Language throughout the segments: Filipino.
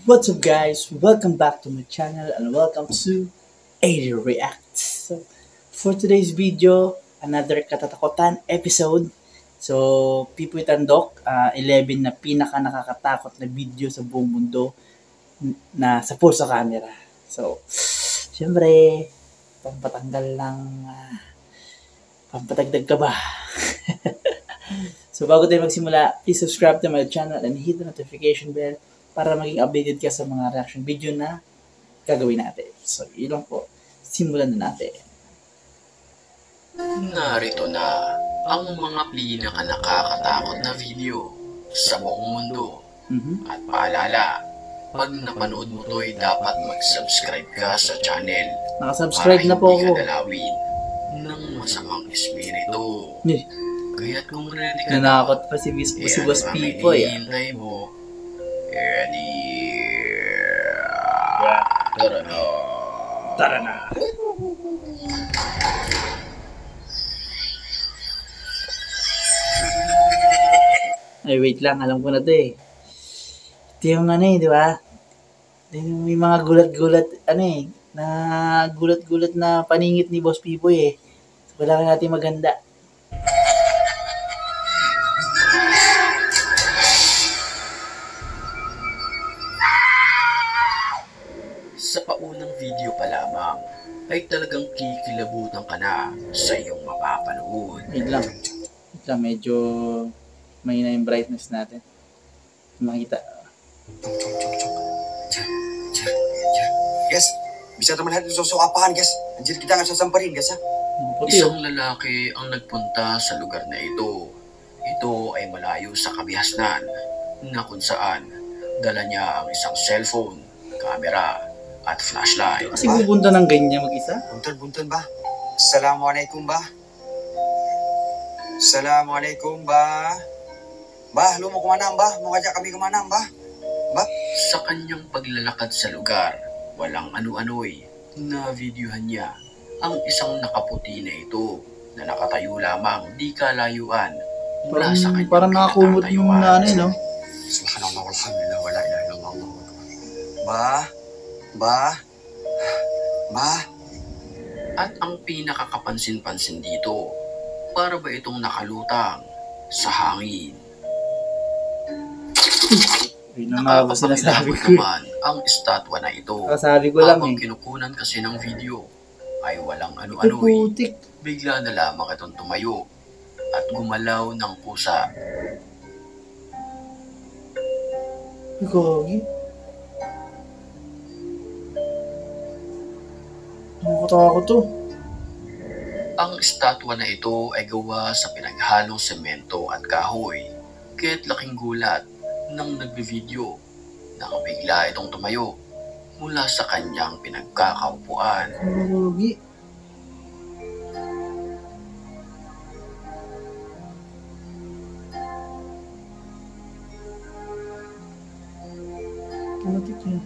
What's up guys? Welcome back to my channel and welcome to 80 Reacts. So, for today's video, another katatakutan episode. So, Pipoy Tandok, 11 na pinaka nakakatakot na video sa buong mundo na sa pulso camera. So, syempre, pampatanggal ng pampatagdag ka ba? So, bago tayo magsimula, please subscribe to my channel and hit the notification bell para maging updated ka sa mga reaction video na gagawin natin. So, yun lang po. Simulan na natin. Narito na ang mga pinaka nakakatakot na video sa buong mundo. At paalala, pag napanood mo to'y dapat mag-subscribe ka sa channel. Nakasubscribe na po ako. Para hindi ka dalawin ng masamang espiritu. Kaya't kung ready ka Nanakot pa si Boss Pipoy. hinihintay mo. Ready. Tara na. Tara na. Ay, wait lang. Alam ko na to eh. Ito yung di ba? May mga gulat-gulat, na gulat-gulat na paningit ni Boss Pipoy eh. So, kailangan natin maganda. Sa paunang video pa lamang, ay talagang kikilabutan ka na sa iyong mapapanood. Wait lang. Medyo mahina yung brightness natin. Makita. Guys, bisa naman natin susukapahan, guys. Andiyan kita nga sasamparin, guys, ha? Puti Isang lalaki ang nagpunta sa lugar na ito. Ito ay malayo sa kabihasnan na kung saan dala niya ang isang cellphone, camera, at flashlight. Kasi pupunta ng ganyan mag-isa? Bunton ba? Assalamualaikum ba? Assalamualaikum ba? Ba, lumo kumanang ba? Mukha kami kumanang ba? Ba? Sa kanyang paglalakad sa lugar, walang ano-ano'y na videohan niya ang isang nakaputi na ito na nakatayo lamang di kalayuan mula sa kanyang Parang nakakumot yung nanay, no? Subhanallah, walhamdulillah, wala ilaha illallah, Allahu akbar. Ba? At ang pinakakapansin-pansin dito, para ba itong nakalutang sa hangin? Yun ang mga sinasabi ko. Naman ang estatwa na ito. Sabi ko lang Habang eh. kinukunan kasi ng video ay walang Ay, ano-ano'y. putik. Bigla na lamang itong tumayo at gumalaw ng pusa. Ay, gagi. Nakakatakot to. Ang estatwa na ito ay gawa sa pinaghalong semento at kahoy. Kaya't laking gulat nang nagbe-video nang bigla itong tumayo mula sa kanyang pinagkakaupuan. Gagi. Putik yun.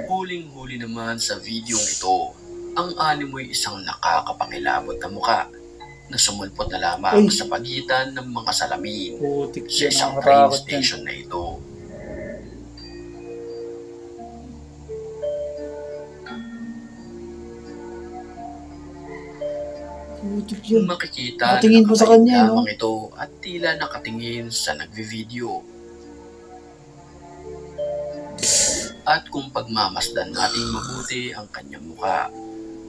Huling-huli naman sa videong ito, ang animoy isang nakakapangilabot na muka na sumulpot na lamang Ay. sa pagitan ng mga salamin Putik sa yun. isang train Nakakatakot yan. station na ito. Putik yun. Makikita Nakatingin po sa kanya, no? lamang ito at tila nakatingin sa nagvi-video. At kung pagmamasdan nating mabuti ang kanyang mukha,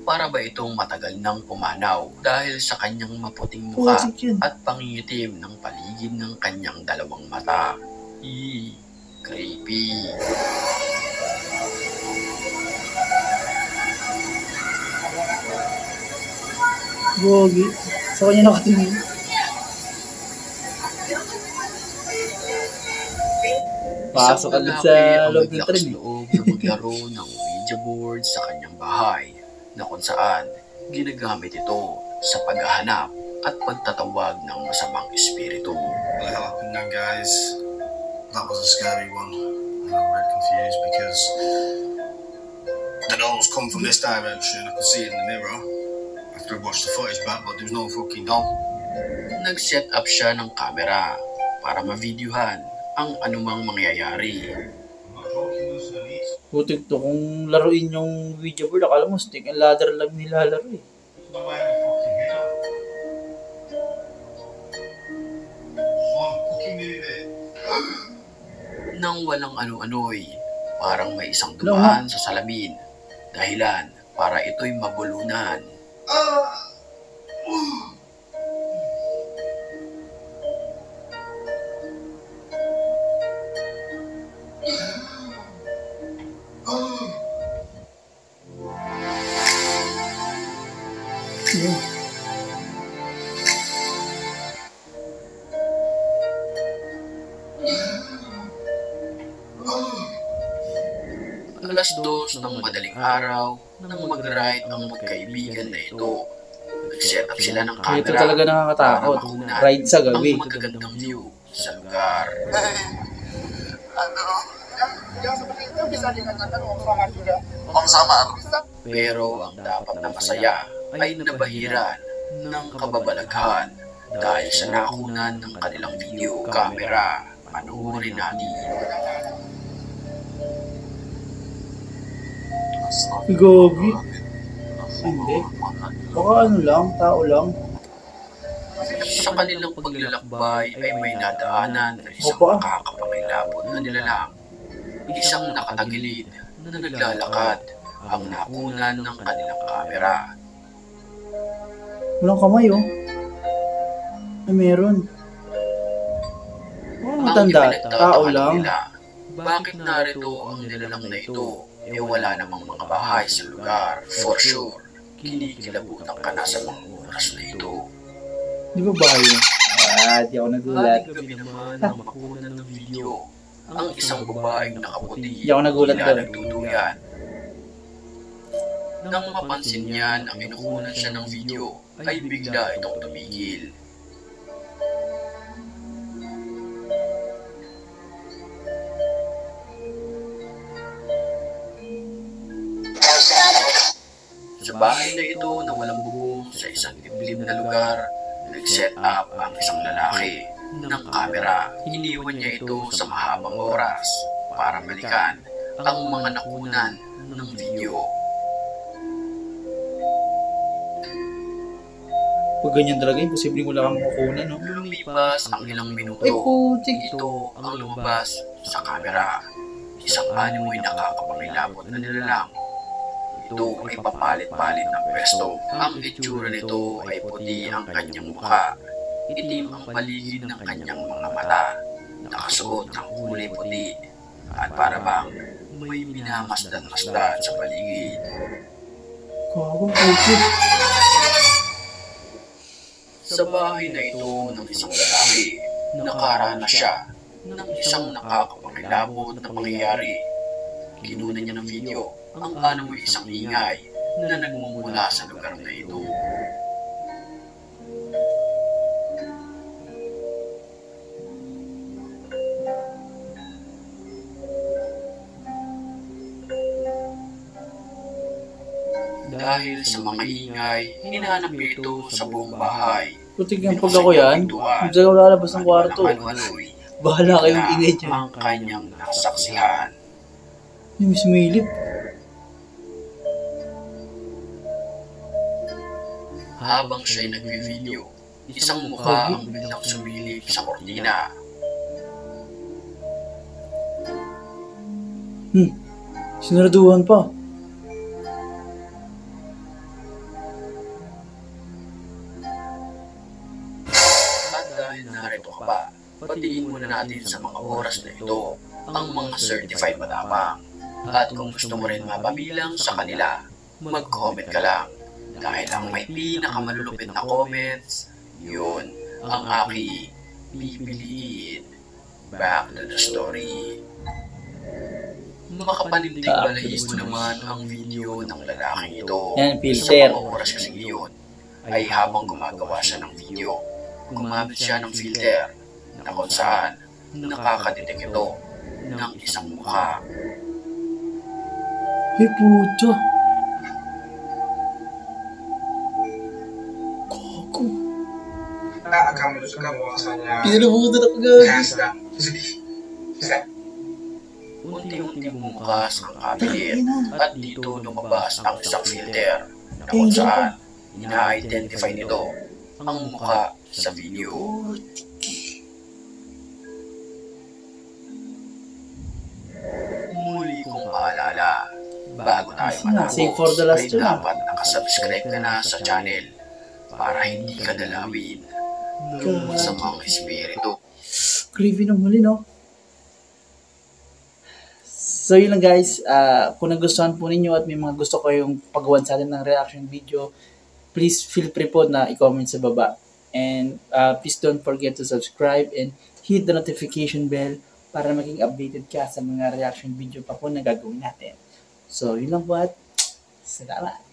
para ba itong matagal nang pumanaw dahil sa kanyang maputing mukha Putik yun. at pangingitim ng paligid ng kanyang dalawang mata. Creepy. Gagi. Sa kanya nakatingin. Pasok Isang agad lalaki sa ang loob ng naglakas tren eh. loob na maglaro ng Ouija board sa kanyang bahay na kung saan ginagamit ito sa paghahanap at pagtatawag ng masamang espiritu. What happened now, guys? That was a scary one. And I'm very confused because the dogs come from this direction. I could see it in the mirror after I watched the footage back, but there was no fucking dog. Nag-set up siya ng camera para ma-videohan ang anumang mangyayari. Putik to, kung laruin yung video board, akala mo stick and ladder lang nilalaro eh. Nang walang ano-ano'y, parang may isang dumaan sa salamin. Dahilan para ito'y mabulunan. Yun. Alas 2 ng madaling araw nang mag-ride ang magkaibigan na ito. Nag-set up sila ng camera Ito talaga nakakatakot. para makunan Ride sa ang gabi. magagandang view sa lugar. Pero ang dapat na masaya ay nabahiran ng kababalaghan dahil sa nakunan ng kanilang video camera. Panoorin natin. Gogi. Hindi. Baka ano lang, tao lang. Sa kanilang paglalakbay ay may nadaanan na isang Opa. nakakapangilabot na nilalang. Isang nakatagilid na naglalakad ang nakunan ng kanilang kamera. Walang kamay oh. Ay meron. Baka matanda, Ang tao ipinagtataka lang. nila, bakit narito ang nilalang na ito? Eh wala namang mga bahay sa lugar, for sure. Kinikilabutan ka na sa mga oras na ito. Di ba bahay yun? Di ako nagulat. Haling gabi naman ang makunan ng video. Ang isang babaeng nakaputi Di ako nagulat na doon. nagduduyan. Nang mapansin niyan ang inukunan siya ng video, ay bigla itong tumigil. Sa bahay na ito na walang bubong sa isang liblib na lugar, nag-set up ang isang lalaki ng kamera. Iniwan niya ito sa mahabang oras para balikan ang mga nakunan ng video. Pag ganyan talaga, imposibleng wala kang makukunan, no? Lumipas ang ilang minuto. Ay, putik. Ito ang lumabas sa kamera. Isang animoy nakakapangilabot na nilalang. Ito ay papalit-palit ng pwesto. Ang itsura nito ay puti ang kanyang mukha. Itim ang paligid ng kanyang mga mata. Nakasuot ng kulay puti. At para bang may minamasdan-masdan sa paligid. Kagong putik. Sa bahay na ito ng isang lalaki, nakaranas siya ng isang nakakapangilabot na pangyayari. Kinunan niya ng video ang animoy isang ingay na nagmumula sa lugar na ito. Dahil sa mga ingay, hinahanap niya ito sa buong bahay. Putik yung pag ako yan. Hindi ako lalabas ng kwarto. Ano-ano'y Bahala kayong ingay dyan. ang kanyang nasaksihan. Yung sumilip. Habang siya'y nagvi-video, isang mukha ang biglang sumilip sa kortina. Sinaraduhan pa. At dahil narito ka pa, patiin muna natin sa mga oras na ito ang mga certified matapang. At kung gusto mo rin mapabilang sa kanila, mag-comment ka lang. Dahil ang may pinakamalulupit na comments, yun ang aking pipiliin. Back to the story. Makapanindig balahibo naman ang video ng lalaking ito. Yan, filter. Sa mga oras kasi iyon, ay habang gumagawa siya ng video, gumamit siya ng filter na kung saan nakakadetect ito ng isang mukha. Ay, puto. Gago. akamusuka bahwasanya Pinabutan ako gagi. Kasda. Unti-unti bumukas ang cabinet Tangina. at dito lumabas ang isang filter na kung saan ina-identify nito ang mukha sa video. Muli kong paalala, bago tayo Save for the last ay two na. dapat nakasubscribe ka na sa channel para hindi ka dalawin ng masamang espiritu. Creepy ng huli, no? So, yun lang guys. Kung nagustuhan po ninyo at may mga gusto kayong pagawan sa atin ng reaction video, please feel free po na i-comment sa baba. And please don't forget to subscribe and hit the notification bell para maging updated ka sa mga reaction video pa po na gagawin natin. So, yun lang po at salamat.